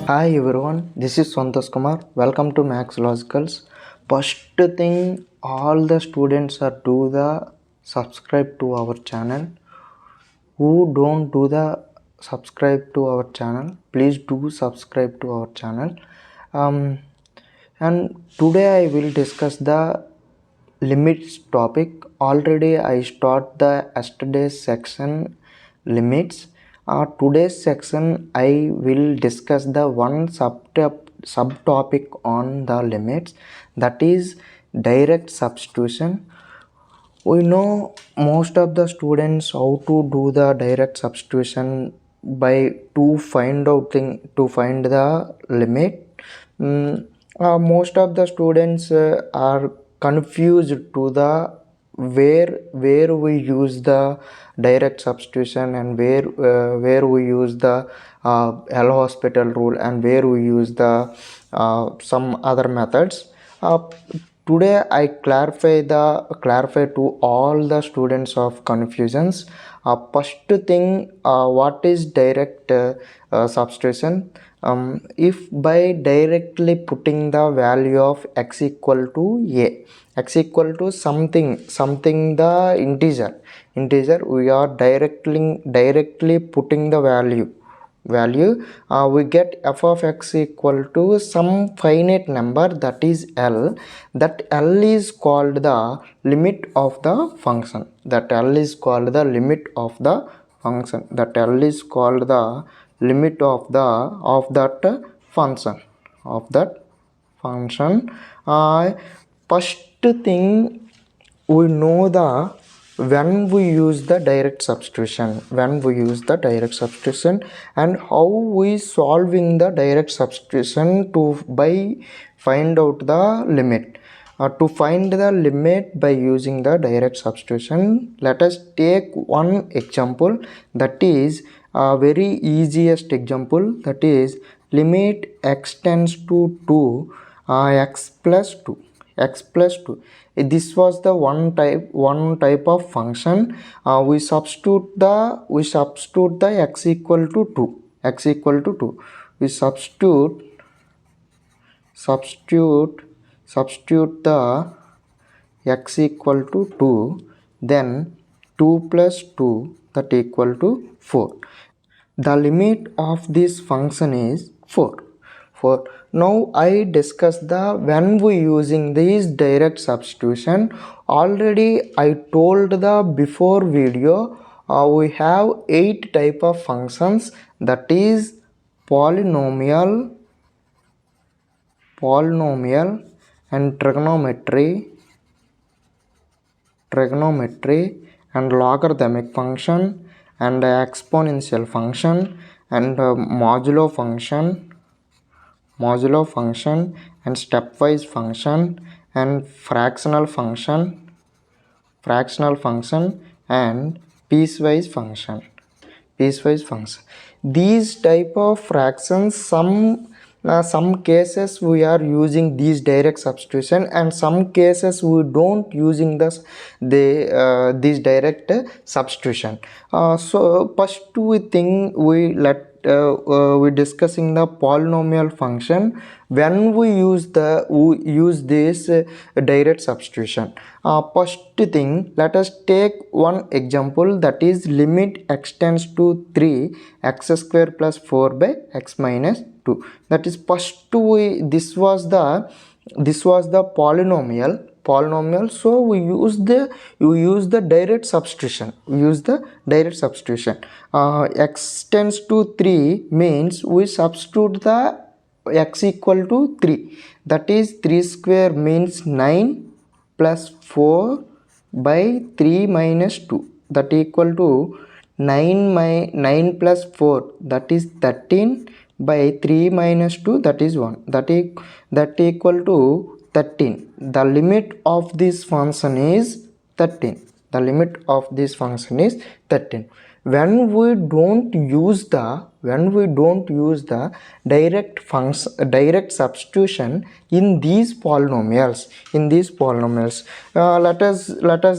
Hi everyone, this is Santhosh Kumar. Welcome to MAXLOGICALS. First thing, all the students are do the subscribe to our channel. Who don't do the subscribe to our channel, please do subscribe to our channel. Um, and today I will discuss the limits topic. Already I start the yesterday's section limits. Today's section I will discuss the one subtopic on the limits, that is direct substitution. We know most of the students how to do the direct substitution by to find the limit. Most of the students are confused to the where we use the direct substitution and where we use the L hospital rule and where we use the some other methods. Today I clarify to all the students of confusions. First thing, what is direct substitution? If by directly putting the value of x equal to a, x equal to something the integer, we are directly putting the value, we get f of x equal to some finite number, that is L. That L is called the limit of the function. That L is called the limit of the function. That L is called the limit of that function. First thing, we know the when we use the direct substitution, and how we solving the direct substitution to by find out the limit. To find the limit by using the direct substitution, let us take one example, that is a very easiest example, that is limit x tends to 2 x plus 2. This was the one type of function. We substitute the x equal to 2. We substitute the x equal to 2, then 2 plus 2, that equal to 4. The limit of this function is 4. Now I discuss the when we using this direct substitution. Already I told the before video, we have 8 type of functions, that is polynomial and trigonometry and logarithmic function and exponential function and modulo function and stepwise function and fractional function and piecewise function. These type of fractions, some cases we are using these direct substitution, and some cases we don't using this direct substitution. So first we discussing the polynomial function when we use this direct substitution. First thing, let us take one example, that is limit x tends to 3 x square plus 4 by x minus 2. That is first this was the polynomial. So we use the direct substitution. X tends to 3 means we substitute the x equal to 3, that is 3 square means 9 plus 4 by 3 minus 2, that equal to 9 plus 4, that is 13 by 3 minus 2, that is 1, that equal to 13. The limit of this function is 13. When we don't use the direct substitution in these polynomials, let us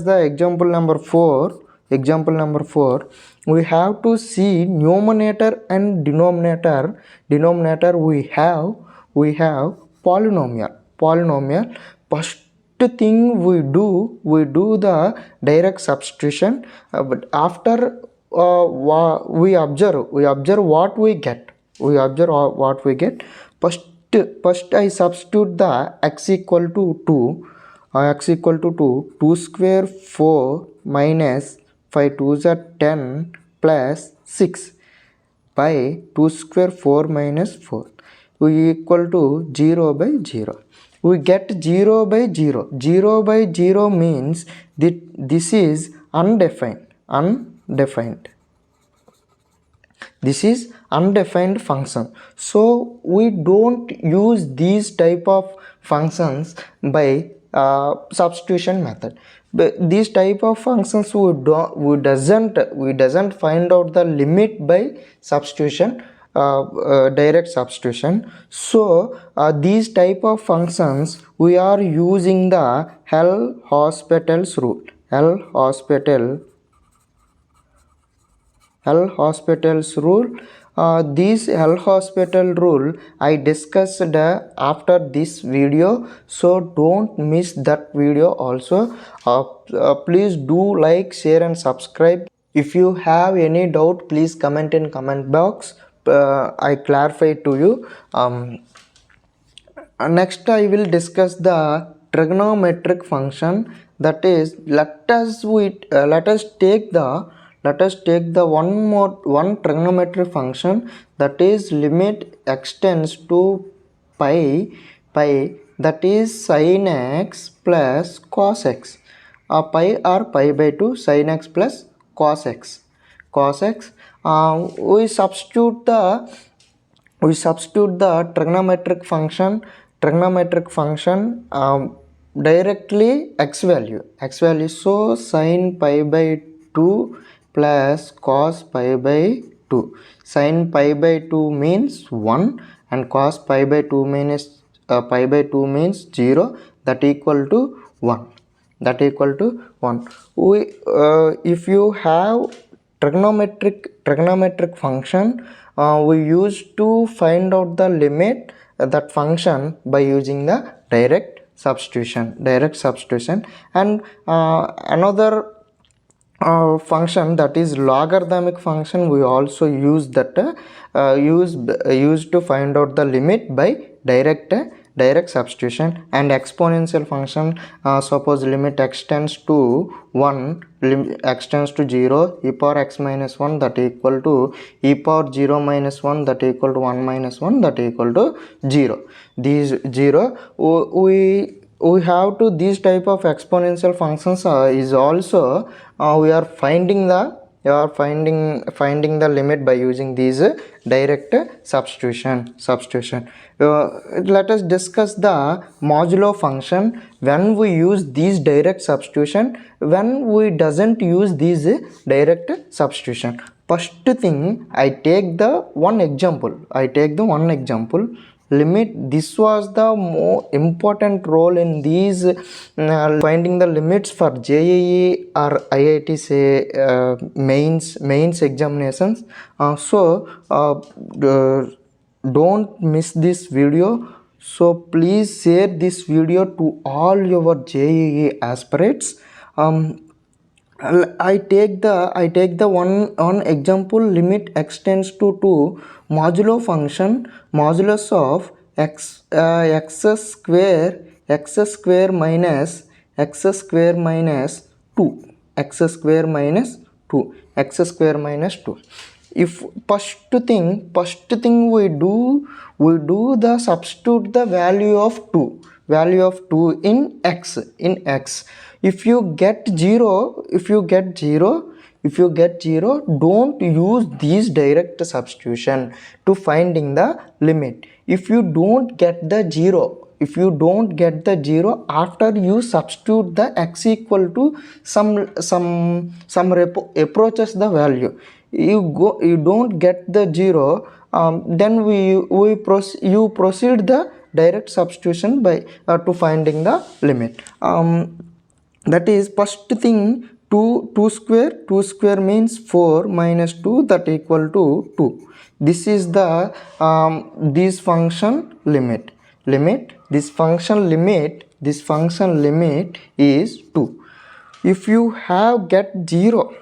the example number 4. example number 4, we have to see numerator and denominator. We have polynomial. First thing we do the direct substitution, but after we observe what we get. First I substitute the x equal to 2. X equal to 2 square 4 minus 5 2s are 10 plus 6 by 2 square 4 minus 4. We equal to 0 by 0. We get 0 by 0. 0 by 0 means that this is undefined. This is undefined function. So we don't use these type of functions by substitution method. But these type of functions we doesn't find out the limit by substitution, direct substitution. So these type of functions we are using the L'Hospital's rule. L'Hospital's rule. This L'Hospital rule I discussed after this video, so don't miss that video also. Please do like, share and subscribe. If you have any doubt, please comment in comment box. I clarify to you. Next I will discuss the trigonometric function. That is, let us take the one trigonometric function, that is limit extends to pi, that is sin x plus cos x. Pi or pi by 2, sin x plus cos x. We substitute the trigonometric function directly x value. So sin pi by 2 plus cos pi by 2. Sin pi by 2 means 1 and cos pi by 2 means 0. That equal to 1. We if you have trigonometric function, we used to find out the limit that function by using the direct substitution. And another function, that is logarithmic function, we also use that used to find out the limit by direct substitution. And exponential function, suppose limit extends to 1, extends to 0, e power x minus 1, that equal to e power 0 minus 1, that equal to 1 minus 1, that equal to 0. These 0 we have to these type of exponential functions is also we are finding the limit by using these direct substitution. Let us discuss the modulo function when we use these direct substitution, when we doesn't use these direct substitution. First thing, I take the one example. Limit. This was the more important role in these finding the limits for JEE or IIT say mains examinations. So don't miss this video. So please share this video to all your JEE aspirants. I take the one example, limit extends to 2, modulo function, modulus of x square minus 2. If first thing we do the substitute the value of 2 in x. If you get 0, don't use these direct substitution to finding the limit. If you don't get the 0, after you substitute the x equal to some approaches the value, you don't get the 0, then you proceed the direct substitution by to finding the limit. That is, first thing 2 square means 4 minus 2, that equal to 2. This is the this function limit. This function limit is 2. If you have get 0,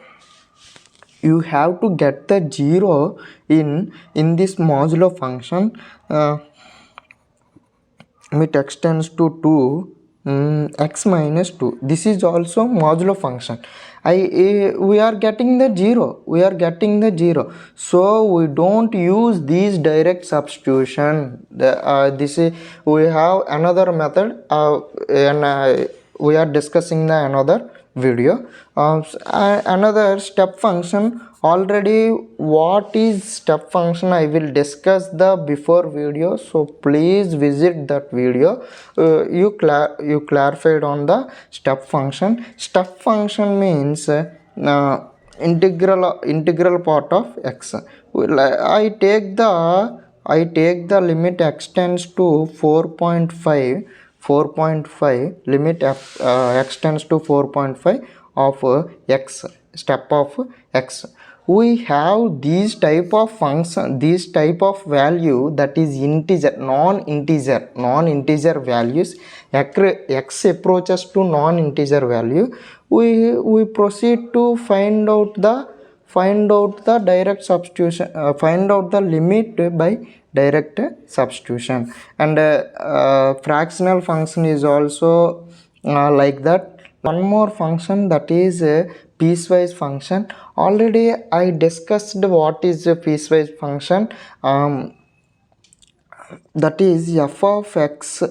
you have to get the 0 in this modulo function. Limit extends to 2, x minus 2. This is also modulo function. We are getting the 0. So we don't use these direct substitution. This is, we have another method, and we are discussing the another video. Another step function. Already what is step function I will discuss the before video, so please visit that video. You clarified on the step function. Step function means integral part of x. I take the limit extends to 4.5 limit extends to 4.5 of x, step of x. We have these type of function, this type of value, that is integer, non-integer values. X approaches to non-integer value. We proceed to find out the direct substitution, find out the limit by direct substitution. And fractional function is also like that. One more function, that is piecewise function. Already I discussed what is a piecewise function. That is f of x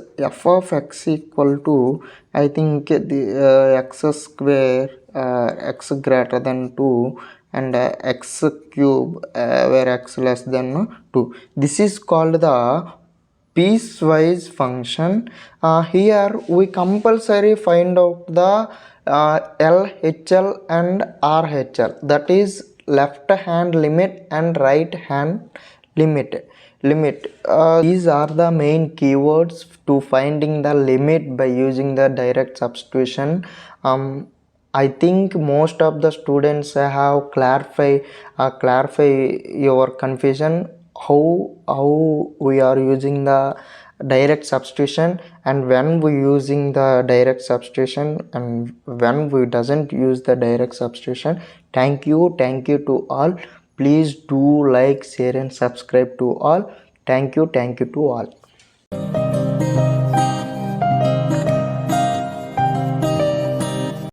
equal to, I think, the x square, x greater than 2, and x cube, where x less than 2. This is called the piecewise function. Here we compulsory find out the LHL and RHL, that is left hand limit and right hand limit. These are the main keywords to finding the limit by using the direct substitution. I think most of the students have clarify your confusion, how we are using the direct substitution, and when we using the direct substitution, and when we doesn't use the direct substitution. Thank you to all. Please do like, share and subscribe to all. Thank you to all.